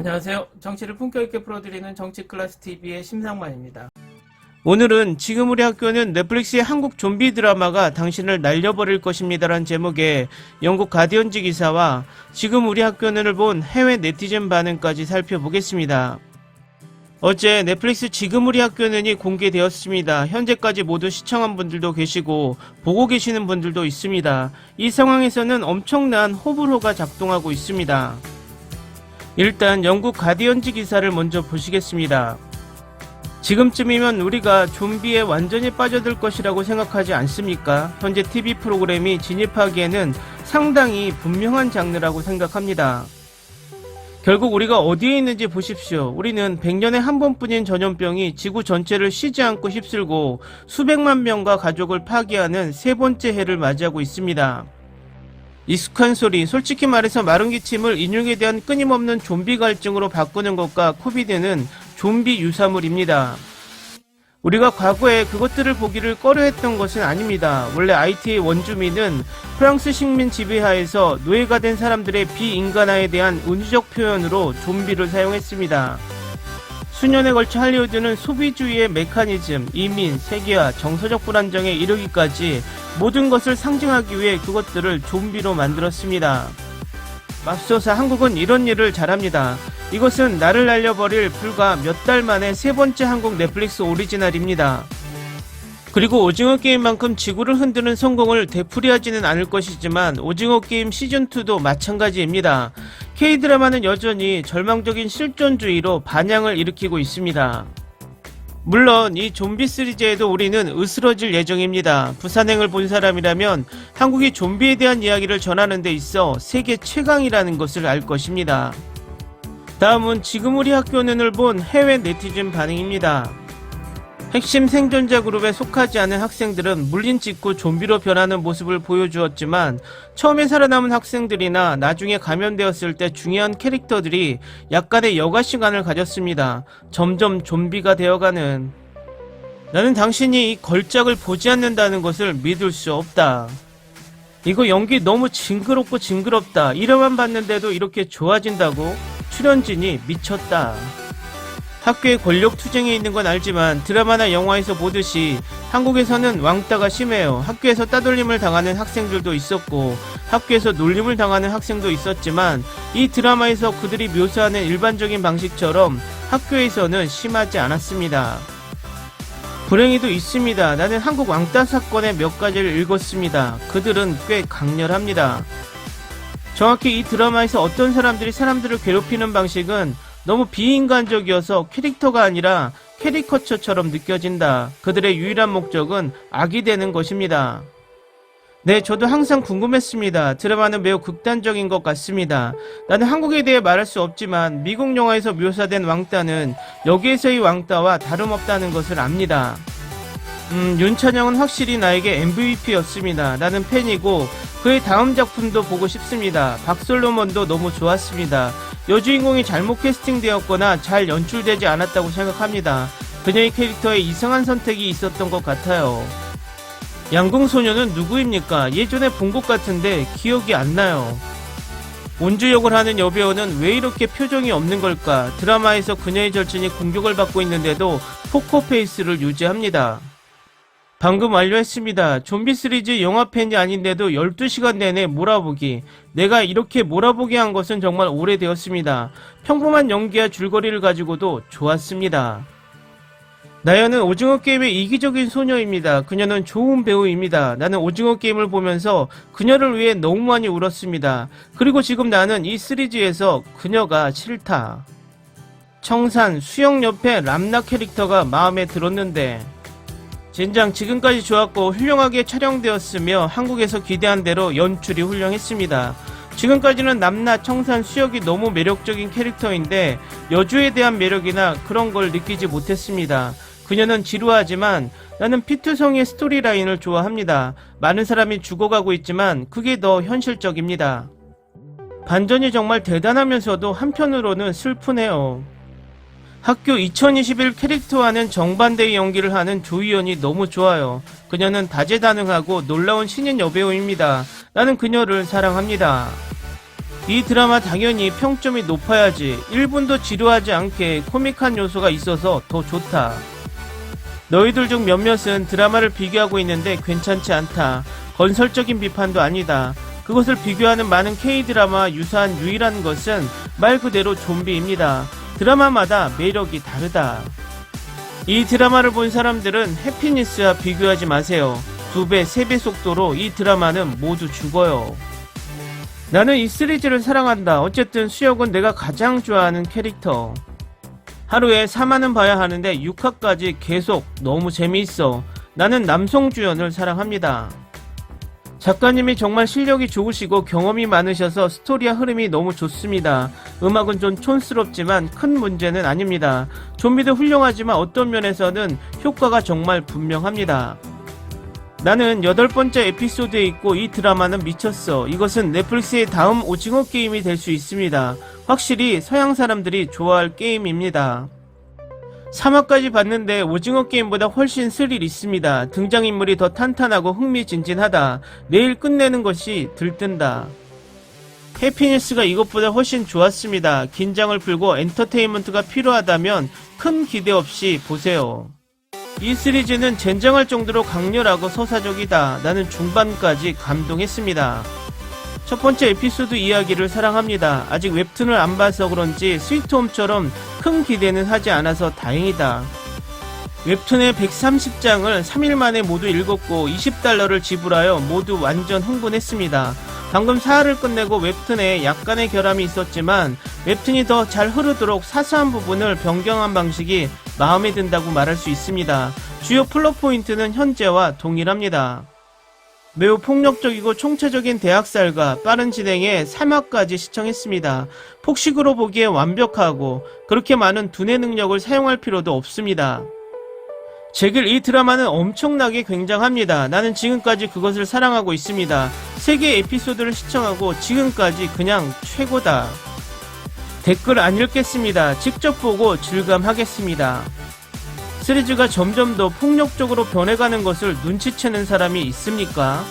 안녕하세요. 정치를 품격 있게 풀어드리는 정치클래스TV의 심상만입니다. 오늘은 지금 우리 학교는 넷플릭스의 한국 좀비 드라마가 당신을 날려버릴 것입니다라는 제목의 영국 가디언지 기사와 지금 우리 학교는을 본 해외 네티즌 반응까지 살펴보겠습니다. 어제 넷플릭스 지금 우리 학교는이 공개되었습니다. 현재까지 모두 시청한 분들도 계시고 보고 계시는 분들도 있습니다. 이 상황에서는 엄청난 호불호가 작동하고 있습니다. 일단 영국 가디언지 기사를 먼저 보시겠습니다. 지금쯤이면 우리가 좀비에 완전히 빠져들 것이라고 생각하지 않습니까? 현재 TV 프로그램이 진입하기에는 상당히 분명한 장르라고 생각합니다. 결국 우리가 어디에 있는지 보십시오. 우리는 100년에 한 번뿐인 전염병이 지구 전체를 쉬지 않고 휩쓸고 수백만 명과 가족을 파괴하는 세 번째 해를 맞이하고 있습니다. 익숙한 소리, 솔직히 말해서 마른 기침을 인육에 대한 끊임없는 좀비 갈증으로 바꾸는 것과 코비드는 좀비 유사물입니다. 우리가 과거에 그것들을 보기를 꺼려했던 것은 아닙니다. 원래 IT의 원주민은 프랑스 식민 지배하에서 노예가 된 사람들의 비인간화에 대한 은유적 표현으로 좀비를 사용했습니다. 수년에 걸쳐 할리우드는 소비주의의 메커니즘, 이민, 세계화, 정서적 불안정에 이르기까지 모든 것을 상징하기 위해 그것들을 좀비로 만들었습니다. 맙소사 한국은 이런 일을 잘합니다. 이것은 나를 날려버릴 불과 몇 달 만에 세 번째 한국 넷플릭스 오리지널입니다. 그리고 오징어 게임만큼 지구를 흔드는 성공을 되풀이하지는 않을 것이지만 오징어 게임 시즌2도 마찬가지입니다. K드라마는 여전히 절망적인 실존주의로 반향을 일으키고 있습니다. 물론 이 좀비 시리즈에도 우리는 으스러질 예정입니다. 부산행을 본 사람이라면 한국이 좀비에 대한 이야기를 전하는 데 있어 세계 최강이라는 것을 알 것입니다. 다음은 지금 우리 학교는을 본 해외 네티즌 반응입니다. 핵심 생존자 그룹에 속하지 않은 학생들은 물린 직후 좀비로 변하는 모습을 보여주었지만 처음에 살아남은 학생들이나 나중에 감염되었을 때 중요한 캐릭터들이 약간의 여가 시간을 가졌습니다. 점점 좀비가 되어가는. 나는 당신이 이 걸작을 보지 않는다는 것을 믿을 수 없다. 이거 연기 너무 징그럽고 징그럽다. 이름만 봤는데도 이렇게 좋아진다고? 출연진이 미쳤다. 학교의 권력 투쟁에 있는 건 알지만 드라마나 영화에서 보듯이 한국에서는 왕따가 심해요. 학교에서 따돌림을 당하는 학생들도 있었고 학교에서 놀림을 당하는 학생도 있었지만 이 드라마에서 그들이 묘사하는 일반적인 방식처럼 학교에서는 심하지 않았습니다. 불행히도 있습니다. 나는 한국 왕따 사건의 몇 가지를 읽었습니다. 그들은 꽤 강렬합니다. 정확히 이 드라마에서 어떤 사람들이 사람들을 괴롭히는 방식은 너무 비인간적이어서 캐릭터가 아니라 캐리커처처럼 느껴진다. 그들의 유일한 목적은 악이 되는 것입니다. 네, 저도 항상 궁금했습니다. 드라마는 매우 극단적인 것 같습니다. 나는 한국에 대해 말할 수 없지만 미국 영화에서 묘사된 왕따는 여기에서의 왕따와 다름없다는 것을 압니다. 윤찬영은 확실히 나에게 MVP였습니다. 나는 팬이고 그의 다음 작품도 보고 싶습니다. 박솔로몬도 너무 좋았습니다. 여주인공이 잘못 캐스팅되었거나 잘 연출되지 않았다고 생각합니다. 그녀의 캐릭터에 이상한 선택이 있었던 것 같아요. 양궁소녀는 누구입니까? 예전에 본 것 같은데 기억이 안 나요. 온주 역을 하는 여배우는 왜 이렇게 표정이 없는 걸까? 드라마에서 그녀의 절친이 공격을 받고 있는데도 포커페이스를 유지합니다. 방금 완료했습니다. 좀비 시리즈 영화 팬이 아닌데도 12시간 내내 몰아보기. 내가 이렇게 몰아보게 한 것은 정말 오래되었습니다. 평범한 연기와 줄거리를 가지고도 좋았습니다. 나연은 오징어 게임의 이기적인 소녀입니다. 그녀는 좋은 배우입니다. 나는 오징어 게임을 보면서 그녀를 위해 너무 많이 울었습니다. 그리고 지금 나는 이 시리즈에서 그녀가 싫다. 청산, 수영 옆에 람나 캐릭터가 마음에 들었는데 젠장 지금까지 좋았고 훌륭하게 촬영되었으며 한국에서 기대한 대로 연출이 훌륭했습니다. 지금까지는 남나, 청산, 수혁이 너무 매력적인 캐릭터인데 여주에 대한 매력이나 그런 걸 느끼지 못했습니다. 그녀는 지루하지만 나는 피투성의 스토리라인을 좋아합니다. 많은 사람이 죽어가고 있지만 그게 더 현실적입니다. 반전이 정말 대단하면서도 한편으로는 슬프네요. 학교 2021 캐릭터와는 정반대의 연기를 하는 조희연이 너무 좋아요. 그녀는 다재다능하고 놀라운 신인 여배우입니다. 나는 그녀를 사랑합니다. 이 드라마 당연히 평점이 높아야지. 1분도 지루하지 않게 코믹한 요소가 있어서 더 좋다. 너희들 중 몇몇은 드라마를 비교하고 있는데 괜찮지 않다. 건설적인 비판도 아니다. 그것을 비교하는 많은 K드라마와 유사한 유일한 것은 말 그대로 좀비입니다. 드라마마다 매력이 다르다. 이 드라마를 본 사람들은 해피니스와 비교하지 마세요. 2배, 3배 속도로 이 드라마는 모두 죽어요. 나는 이 시리즈를 사랑한다. 어쨌든 수혁은 내가 가장 좋아하는 캐릭터. 하루에 4화는 봐야 하는데 6화까지 계속 너무 재미있어. 나는 남성주연을 사랑합니다. 작가님이 정말 실력이 좋으시고 경험이 많으셔서 스토리와 흐름이 너무 좋습니다. 음악은 좀 촌스럽지만 큰 문제는 아닙니다. 좀비도 훌륭하지만 어떤 면에서는 효과가 정말 분명합니다. 나는 8번째 에피소드에 있고 이 드라마는 미쳤어. 이것은 넷플릭스의 다음 오징어 게임이 될 수 있습니다. 확실히 서양 사람들이 좋아할 게임입니다. 3화까지 봤는데 오징어 게임보다 훨씬 스릴 있습니다. 등장인물이 더 탄탄하고 흥미진진하다. 내일 끝내는 것이 들뜬다. 해피니스가 이것보다 훨씬 좋았습니다. 긴장을 풀고 엔터테인먼트가 필요하다면 큰 기대 없이 보세요. 이 시리즈는 젠장할 정도로 강렬하고 서사적이다. 나는 중반까지 감동했습니다. 첫 번째 에피소드 이야기를 사랑합니다. 아직 웹툰을 안 봐서 그런지 스위트홈처럼 큰 기대는 하지 않아서 다행이다. 웹툰의 130장을 3일 만에 모두 읽었고 $20를 지불하여 모두 완전 흥분했습니다. 방금 4화를 끝내고 웹툰에 약간의 결함이 있었지만 웹툰이 더 잘 흐르도록 사소한 부분을 변경한 방식이 마음에 든다고 말할 수 있습니다. 주요 플롯 포인트는 현재와 동일합니다. 매우 폭력적이고 총체적인 대학살과 빠른 진행에 3화까지 시청했습니다. 폭식으로 보기에 완벽하고 그렇게 많은 두뇌 능력을 사용할 필요도 없습니다. 제길 이 드라마는 엄청나게 굉장합니다. 나는 지금까지 그것을 사랑하고 있습니다. 3개 에피소드를 시청하고 지금까지 그냥 최고다. 댓글 안 읽겠습니다. 직접 보고 즐감하겠습니다. 시리즈가 점점 더 폭력적으로 변해가는 것을 눈치채는 사람이 있습니까?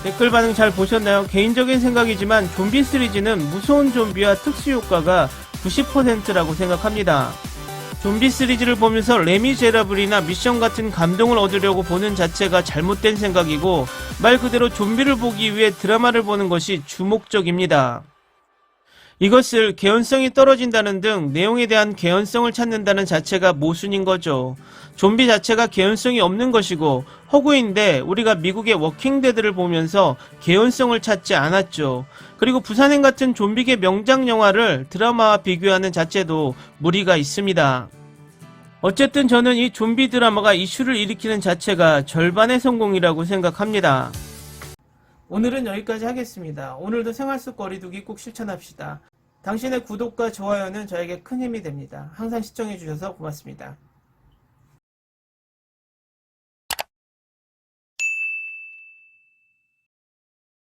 댓글 반응 잘 보셨나요? 개인적인 생각이지만 좀비 시리즈는 무서운 좀비와 특수효과가 90%라고 생각합니다. 좀비 시리즈를 보면서 레미제라블이나 미션 같은 감동을 얻으려고 보는 자체가 잘못된 생각이고 말 그대로 좀비를 보기 위해 드라마를 보는 것이 주목적입니다. 이것을 개연성이 떨어진다는 등 내용에 대한 개연성을 찾는다는 자체가 모순인 거죠. 좀비 자체가 개연성이 없는 것이고 허구인데 우리가 미국의 워킹데드를 보면서 개연성을 찾지 않았죠. 그리고 부산행 같은 좀비계 명작 영화를 드라마와 비교하는 자체도 무리가 있습니다. 어쨌든 저는 이 좀비 드라마가 이슈를 일으키는 자체가 절반의 성공이라고 생각합니다. 오늘은 여기까지 하겠습니다. 오늘도 생활 속 거리두기 꼭 실천합시다. 당신의 구독과 좋아요는 저에게 큰 힘이 됩니다. 항상 시청해주셔서 고맙습니다.